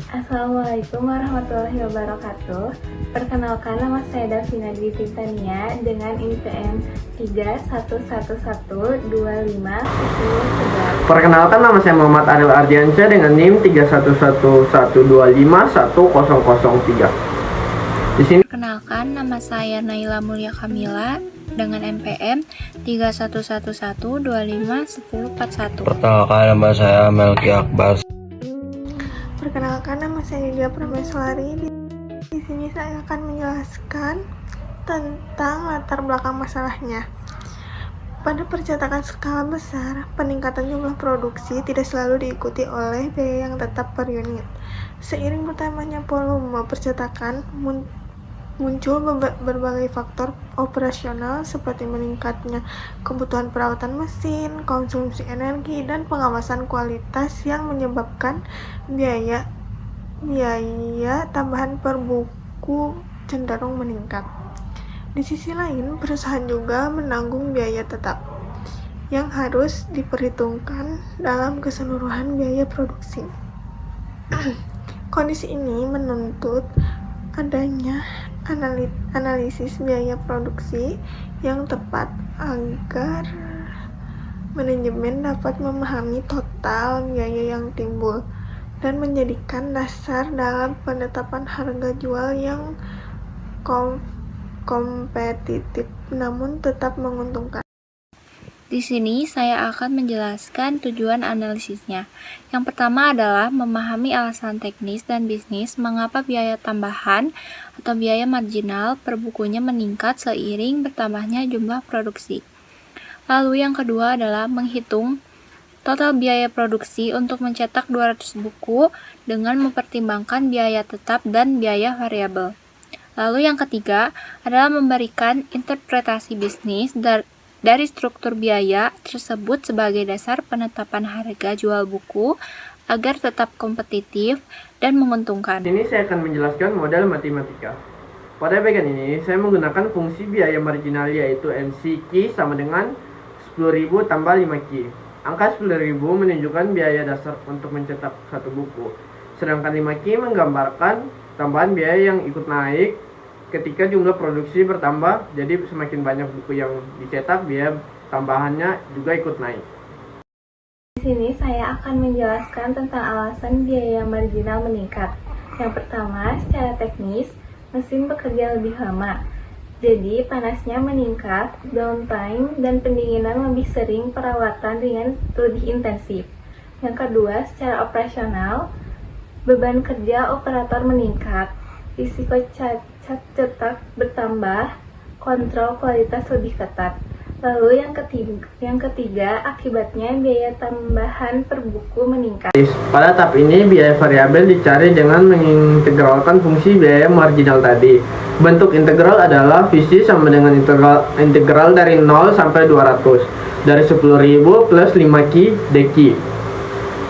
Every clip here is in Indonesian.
Assalamualaikum warahmatullahi wabarakatuh. Perkenalkan, nama saya Davina Dwi Titania dengan NPM 3111251011. Perkenalkan, nama saya Muhammad Ariel Ardiansyah dengan NIM 3111251003. Di sini Perkenalkan, nama saya Naila Mulia Kamila dengan NPM 3111251041. Perkenalkan, nama saya Melki Akbar. Perkenalkan, nama saya Lydia Prameslari. Di sini saya akan menjelaskan tentang latar belakang masalahnya. Pada percetakan skala besar, peningkatan jumlah produksi tidak selalu diikuti oleh biaya yang tetap per unit. Seiring bertambahnya volume percetakan, muncul berbagai faktor operasional seperti meningkatnya kebutuhan perawatan mesin, konsumsi energi, dan pengawasan kualitas yang menyebabkan biaya tambahan per buku cenderung meningkat. Di sisi lain, perusahaan juga menanggung biaya tetap yang harus diperhitungkan dalam keseluruhan biaya produksi. Kondisi ini menuntut adanya analisis biaya produksi yang tepat agar manajemen dapat memahami total biaya yang timbul dan menjadikan dasar dalam penetapan harga jual yang kompetitif namun tetap menguntungkan. Di sini saya akan menjelaskan tujuan analisisnya. Yang pertama adalah memahami alasan teknis dan bisnis mengapa biaya tambahan atau biaya marginal per bukunya meningkat seiring bertambahnya jumlah produksi. Lalu yang kedua adalah menghitung total biaya produksi untuk mencetak 200 buku dengan mempertimbangkan biaya tetap dan biaya variabel. Lalu yang ketiga adalah memberikan interpretasi bisnis dari struktur biaya tersebut sebagai dasar penetapan harga jual buku agar tetap kompetitif dan menguntungkan. Ini saya akan menjelaskan model matematika. Pada bagian ini, saya menggunakan fungsi biaya marginal yaitu MCQ sama dengan 10.000 tambah 5Q. Angka 10.000 menunjukkan biaya dasar untuk mencetak satu buku, sedangkan 5Q menggambarkan tambahan biaya yang ikut naik ketika jumlah produksi bertambah. Jadi semakin banyak buku yang dicetak, biaya tambahannya juga ikut naik. Di sini saya akan menjelaskan tentang alasan biaya marginal meningkat. Yang pertama, secara teknis, mesin bekerja lebih lama. Jadi, panasnya meningkat, downtime, dan pendinginan lebih sering, perawatan dengan lebih intensif. Yang kedua, secara operasional, beban kerja operator meningkat, risiko cacat cetak bertambah, kontrol kualitas lebih ketat. Lalu yang ketiga, akibatnya biaya tambahan per buku meningkat. Pada tahap ini, biaya variabel dicari dengan mengintegralkan fungsi biaya marginal tadi. Bentuk integral adalah VC sama dengan integral dari 0 sampai 200 dari 10.000 plus 5Q dQ.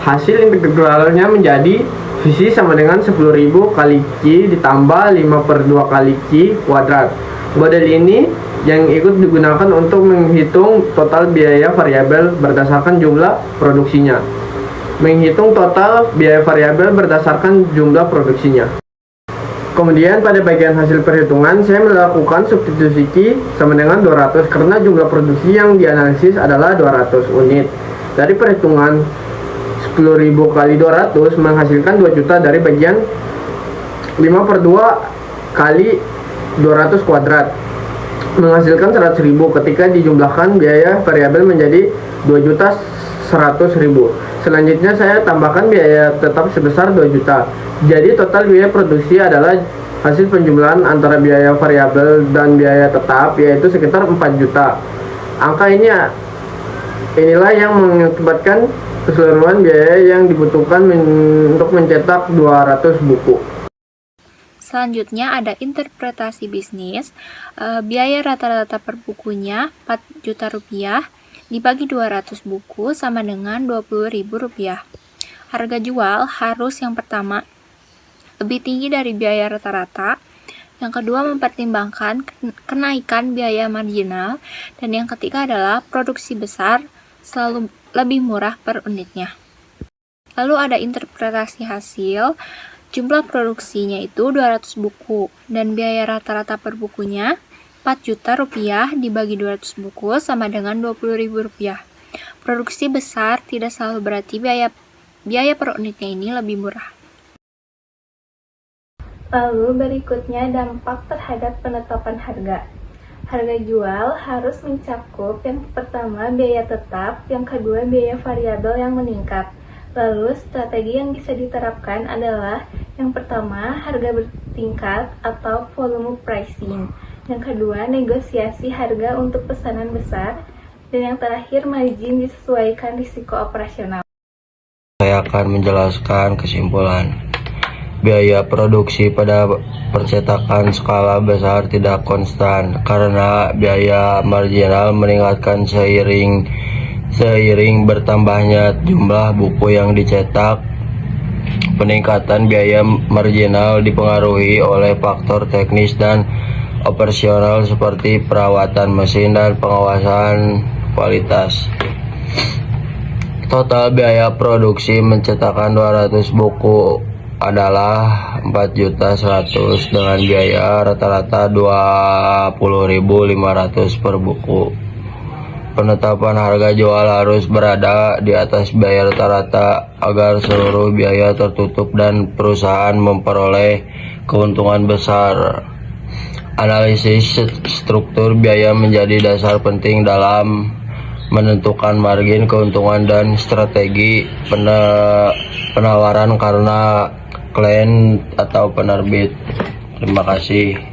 Hasil integralnya menjadi VC sama dengan 10.000 kali Q ditambah 5 per 2 kali Q kuadrat. Model ini yang ikut digunakan untuk menghitung total biaya variabel berdasarkan jumlah produksinya. Menghitung total biaya variabel berdasarkan jumlah produksinya. Kemudian pada bagian hasil perhitungan, saya melakukan substitusi Q sama dengan 200 karena jumlah produksi yang dianalisis adalah 200 unit. Dari perhitungan 10.000 kali 200 menghasilkan 2 juta dari bagian 5 per 2 kali 200 kuadrat menghasilkan 100.000 ketika dijumlahkan biaya variabel menjadi 2.100.000. Selanjutnya saya tambahkan biaya tetap sebesar 2 juta. Jadi total biaya produksi adalah hasil penjumlahan antara biaya variabel dan biaya tetap, yaitu sekitar 4 juta. Angka inilah yang mengakibatkan keseluruhan biaya yang dibutuhkan untuk mencetak 200 buku. Selanjutnya ada interpretasi bisnis. Biaya rata-rata per bukunya 4 juta rupiah dibagi 200 buku sama dengan 20.000 rupiah. Harga jual harus yang pertama lebih tinggi dari biaya rata-rata, yang kedua mempertimbangkan kenaikan biaya marginal, dan yang ketiga adalah produksi besar selalu lebih murah per unitnya. Lalu ada interpretasi hasil. Jumlah produksinya itu 200 buku, dan biaya rata-rata per bukunya 4 juta rupiah dibagi 200 buku sama dengan 20.000 rupiah. Produksi besar tidak selalu berarti biaya per unitnya ini lebih murah. Lalu berikutnya dampak terhadap penetapan harga. Harga jual harus mencakup yang pertama biaya tetap, yang kedua biaya variabel yang meningkat. Lalu strategi yang bisa diterapkan adalah yang pertama harga bertingkat atau volume pricing. Yang kedua negosiasi harga untuk pesanan besar. Dan yang terakhir margin disesuaikan risiko operasional. Saya akan menjelaskan kesimpulan. Biaya produksi pada percetakan skala besar tidak konstan karena biaya marginal meningkatkan seiring bertambahnya jumlah buku yang dicetak. Peningkatan biaya marginal dipengaruhi oleh faktor teknis dan operasional seperti perawatan mesin dan pengawasan kualitas. Total biaya produksi mencetakkan 200 buku adalah 4.100.000 dengan biaya rata-rata 20.500 per buku. Penetapan harga jual harus berada di atas biaya rata-rata agar seluruh biaya tertutup dan perusahaan memperoleh keuntungan besar. Analisis struktur biaya menjadi dasar penting dalam menentukan margin keuntungan dan strategi penawaran karena klien atau penerbit. Terima kasih.